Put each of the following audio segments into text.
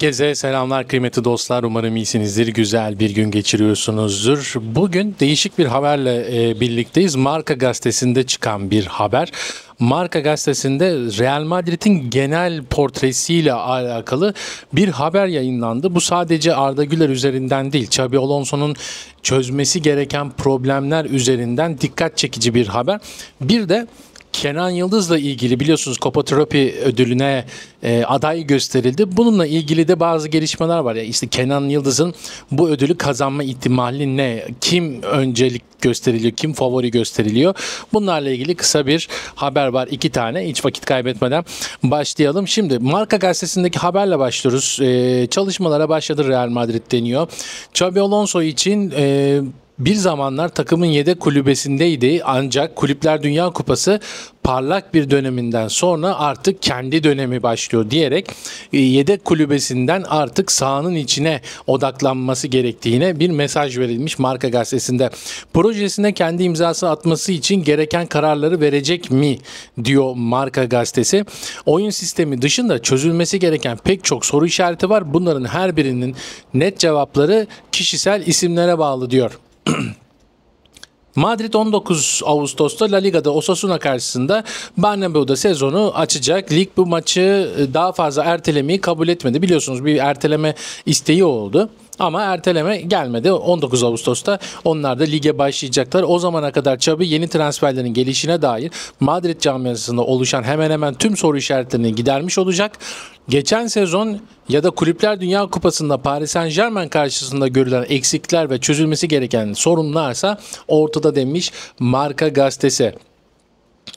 Herkese selamlar kıymetli dostlar. Umarım iyisinizdir. Güzel bir gün geçiriyorsunuzdur. Bugün değişik bir haberle birlikteyiz. Marca gazetesinde çıkan bir haber. Marca gazetesinde Real Madrid'in genel portresiyle alakalı bir haber yayınlandı. Bu sadece Arda Güler üzerinden değil, Xabi Alonso'nun çözmesi gereken problemler üzerinden dikkat çekici bir haber. Bir de Kenan Yıldız'la ilgili biliyorsunuz Copa Trophy ödülüne aday gösterildi. Bununla ilgili de bazı gelişmeler var. Ya işte Kenan Yıldız'ın bu ödülü kazanma ihtimali ne? Kim öncelik gösteriliyor? Kim favori gösteriliyor? Bunlarla ilgili kısa bir haber var. 2 tane. Hiç vakit kaybetmeden başlayalım. Şimdi Marca gazetesindeki haberle başlıyoruz. Çalışmalara başladı Real Madrid deniyor. Xabi Alonso için bir zamanlar takımın yedek kulübesindeydi, ancak Kulüpler Dünya Kupası parlak bir döneminden sonra artık kendi dönemi başlıyor diyerek yedek kulübesinden artık sahanın içine odaklanması gerektiğine bir mesaj verilmiş Marca gazetesinde. Projesine kendi imzası atması için gereken kararları verecek mi diyor Marca gazetesi. Oyun sistemi dışında çözülmesi gereken pek çok soru işareti var. Bunların her birinin net cevapları kişisel isimlere bağlı diyor. Madrid 19 Ağustos'ta La Liga'da Osasuna karşısında Bernabéu'da sezonu açacak. Lig bu maçı daha fazla ertelemeyi kabul etmedi. Biliyorsunuz bir erteleme isteği oldu. Ama erteleme gelmedi. 19 Ağustos'ta onlar da lige başlayacaklar. O zamana kadar Xabi yeni transferlerin gelişine dair Madrid camiasında oluşan hemen hemen tüm soru işaretlerini gidermiş olacak. Geçen sezon ya da Kulüpler Dünya Kupası'nda Paris Saint-Germain karşısında görülen eksikler ve çözülmesi gereken sorunlarsa ortada demiş Marca gazetesi.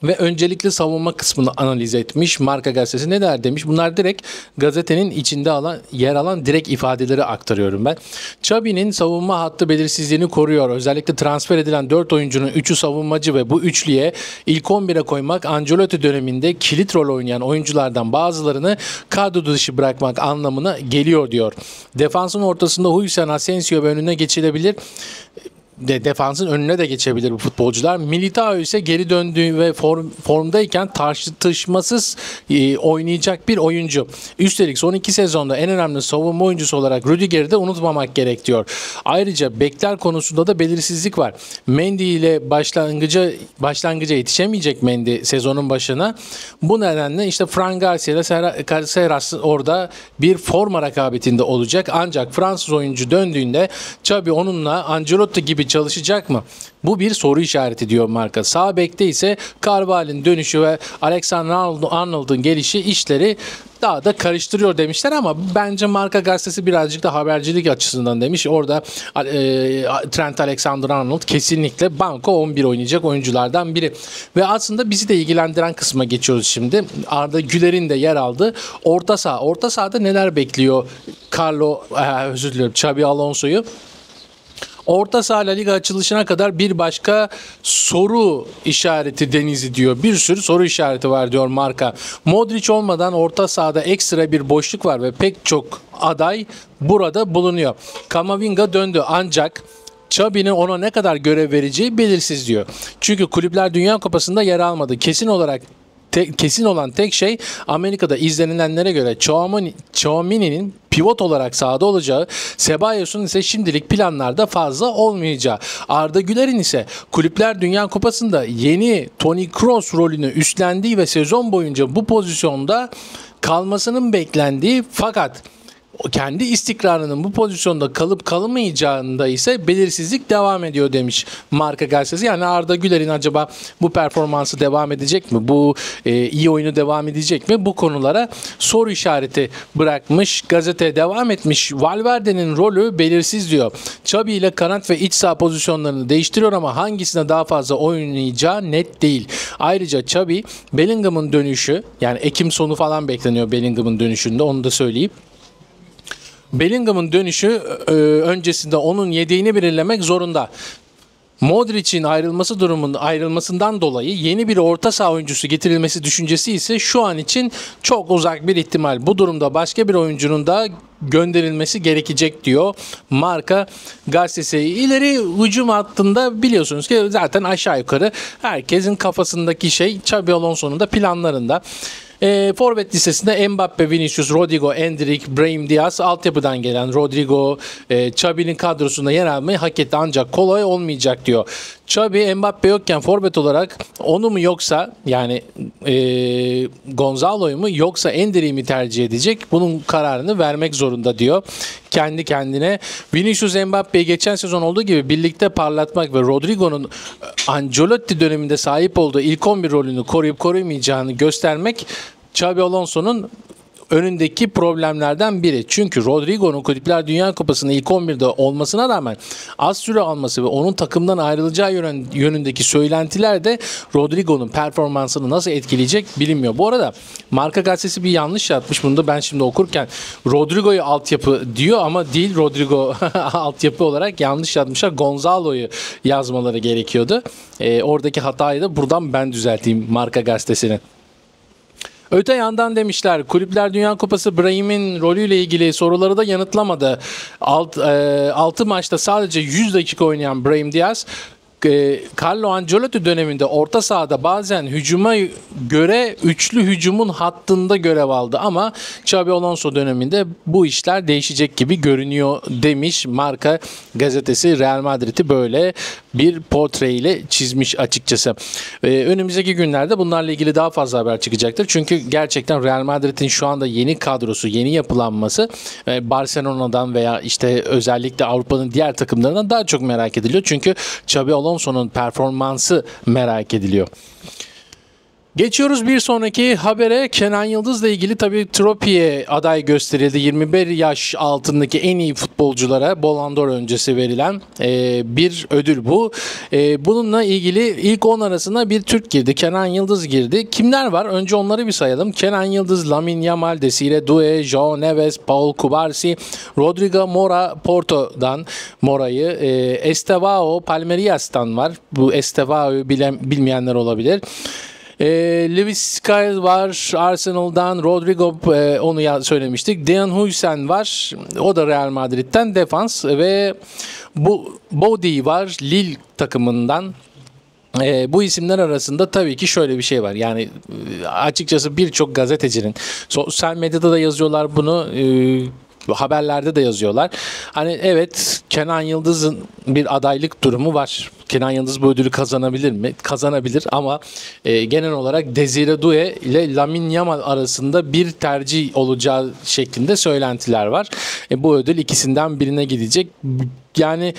Ve öncelikli savunma kısmını analiz etmiş Marca gazetesi. Ne der demiş? Bunlar direkt gazetenin içinde yer alan direkt ifadeleri aktarıyorum ben. Xabi'nin savunma hattı belirsizliğini koruyor. Özellikle transfer edilen 4 oyuncunun 3'ü savunmacı ve bu üçlüye ilk 11'e koymak Ancelotti döneminde kilit rol oynayan oyunculardan bazılarını kadro dışı bırakmak anlamına geliyor diyor. Defansın ortasında Huysen, Asensio ve önüne geçilebilir. Defansın önüne de geçebilir bu futbolcular. Militao ise geri döndüğü ve formdayken tartışmasız oynayacak bir oyuncu. Üstelik son 2 sezonda en önemli savunma oyuncusu olarak Rüdiger'i de unutmamak gerek diyor. Ayrıca bekler konusunda da belirsizlik var. Mendy ile başlangıca yetişemeyecek Mendy sezonun başına. Bu nedenle işte Fran Garcia ile Serras orada bir forma rekabetinde olacak. Ancak Fransız oyuncu döndüğünde Xabi onunla Ancelotti gibi çalışacak mı? Bu bir soru işareti diyor Marca. Sağ bekte ise Carvalho'nun dönüşü ve Alexander-Arnold'un gelişi işleri daha da karıştırıyor demişler ama bence Marca gazetesi birazcık da habercilik açısından demiş. Orada Trent Alexander-Arnold kesinlikle banko 11 oynayacak oyunculardan biri. Ve aslında bizi de ilgilendiren kısma geçiyoruz şimdi. Arda Güler'in de yer aldığı orta saha. Orta sahada neler bekliyor Xabi Alonso'yu? Orta saha La Liga açılışına kadar bir başka soru işareti denizi diyor. Bir sürü soru işareti var diyor Marca. Modric olmadan orta sahada ekstra bir boşluk var ve pek çok aday burada bulunuyor. Camavinga döndü ancak Xabi'nin ona ne kadar görev vereceği belirsiz diyor. Çünkü Kulüpler Dünya Kupası'nda yer almadı. Kesin olan tek şey Amerika'da izlenilenlere göre Tchouaméni'nin pivot olarak sahada olacağı, Cebalos'un ise şimdilik planlarda fazla olmayacağı. Arda Güler'in ise Kulüpler Dünya Kupası'nda yeni Toni Kroos rolünü üstlendiği ve sezon boyunca bu pozisyonda kalmasının beklendiği fakat kendi istikrarının bu pozisyonda kalıp kalamayacağında ise belirsizlik devam ediyor demiş Marca gazetesi. Yani Arda Güler'in acaba bu performansı devam edecek mi? Bu iyi oyunu devam edecek mi? Bu konulara soru işareti bırakmış. Gazete devam etmiş. Valverde'nin rolü belirsiz diyor. Xabi ile kanat ve iç saha pozisyonlarını değiştiriyor ama hangisine daha fazla oynayacağı net değil. Ayrıca Xabi Bellingham'ın dönüşü, yani Ekim sonu falan bekleniyor Bellingham'ın dönüşünde, onu da söyleyeyim. Bellingham'ın dönüşü öncesinde onun yedeğini belirlemek zorunda. Modric'in ayrılmasından dolayı yeni bir orta saha oyuncusu getirilmesi düşüncesi ise şu an için çok uzak bir ihtimal. Bu durumda başka bir oyuncunun da gönderilmesi gerekecek diyor Marca gazetesi. İleri hücum hattında biliyorsunuz ki zaten aşağı yukarı herkesin kafasındaki şey Xabi Alonso'nun da planlarında. Forvet listesinde Mbappe, Vinicius, Rodrigo, Endrick, Brahim Diaz, altyapıdan gelen Rodrigo, Xabi'nin kadrosunda yer almayı hak etti ancak kolay olmayacak diyor. Xabi, Mbappe yokken forvet olarak onu mu yoksa yani Gonzalo'yu mu yoksa Endrick'i mi tercih edecek? Bunun kararını vermek zorunda diyor. Kendi kendine. Vinicius, Mbappe'yi geçen sezon olduğu gibi birlikte parlatmak ve Rodrigo'nun Ancelotti döneminde sahip olduğu ilk 11 rolünü koruyup koruyamayacağını göstermek Xabi Alonso'nun önündeki problemlerden biri. Çünkü Rodrigo'nun Kulüpler Dünya Kupası'nda ilk 11'de olmasına rağmen az süre alması ve onun takımdan ayrılacağı yönündeki söylentiler de Rodrigo'nun performansını nasıl etkileyecek bilinmiyor. Bu arada Marca gazetesi bir yanlış yapmış. Bunu da ben şimdi okurken Rodrigo'yu altyapı diyor ama değil, Rodrigo altyapı olarak yanlış yazmışlar. Gonzalo'yu yazmaları gerekiyordu. Oradaki hatayı da buradan ben düzelteyim Marca gazetesine. Öte yandan demişler Kulüpler Dünya Kupası Brahim'in rolüyle ilgili soruları da yanıtlamadı. 6 maçta sadece 100 dakika oynayan Brahim Diaz, Carlo Ancelotti döneminde orta sahada bazen hücuma göre üçlü hücumun hattında görev aldı ama Xabi Alonso döneminde bu işler değişecek gibi görünüyor demiş Marca gazetesi. Real Madrid'i böyle bir portreyle çizmiş açıkçası. Önümüzdeki günlerde bunlarla ilgili daha fazla haber çıkacaktır. Çünkü gerçekten Real Madrid'in şu anda yeni kadrosu, yeni yapılanması Barcelona'dan veya işte özellikle Avrupa'nın diğer takımlarından daha çok merak ediliyor. Çünkü Xabi Alonso'nun performansı merak ediliyor. Geçiyoruz bir sonraki habere. Kenan Yıldız'la ilgili tabii Trophey'e aday gösterildi. 21 yaş altındaki en iyi futbolculara Ballon d'Or öncesi verilen bir ödül bu. Bununla ilgili ilk 10 arasına bir Türk girdi. Kenan Yıldız girdi. Kimler var? Önce onları bir sayalım. Kenan Yıldız, Lamine Yamal, Desire Doué, João Neves, Paul Cubarsí, Rodrigo Mora, Porto'dan Mora'yı, Estevao Palmeiras'tan var. Bu Estevao'yu bilmeyenler olabilir. Lewis Sky var Arsenal'dan, Rodrigo onu söylemiştik. Dejan Huijsen var. O da Real Madrid'den defans ve Bodi var Lille takımından. Bu isimler arasında tabii ki şöyle bir şey var. Yani açıkçası birçok gazetecinin sosyal medyada da yazıyorlar bunu. Haberlerde de yazıyorlar. Hani evet, Kenan Yıldız'ın bir adaylık durumu var. Kenan Yıldız bu ödülü kazanabilir mi? Kazanabilir ama genel olarak Desire Doué ile Lamine Yamal arasında bir tercih olacağı şeklinde söylentiler var. Bu ödül ikisinden birine gidecek. Yani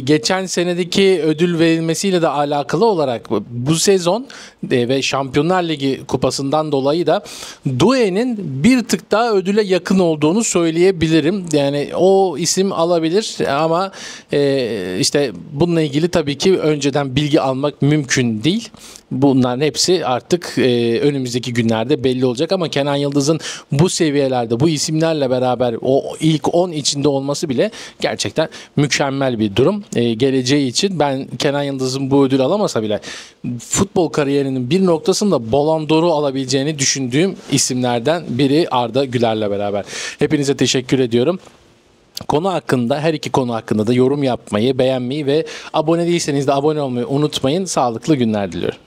geçen senedeki ödül verilmesiyle de alakalı olarak bu sezon ve Şampiyonlar Ligi kupasından dolayı da Doué'nin bir tık daha ödüle yakın olduğunu söyleyebilirim. Yani o isim alabilir ama işte bununla ilgili tabii ki önceden bilgi almak mümkün değil. Bunların hepsi artık önümüzdeki günlerde belli olacak ama Kenan Yıldız'ın bu seviyelerde bu isimlerle beraber o ilk 10 içinde olması bile gerçekten mükemmel bir durum. Geleceği için ben Kenan Yıldız'ın bu ödül alamasa bile futbol kariyerinin bir noktasında Ballon d'Or'u alabileceğini düşündüğüm isimlerden biri Arda Güler'le beraber. Hepinize teşekkür ediyorum. Konu hakkında, her iki konu hakkında da yorum yapmayı, beğenmeyi ve abone değilseniz de abone olmayı unutmayın. Sağlıklı günler diliyorum.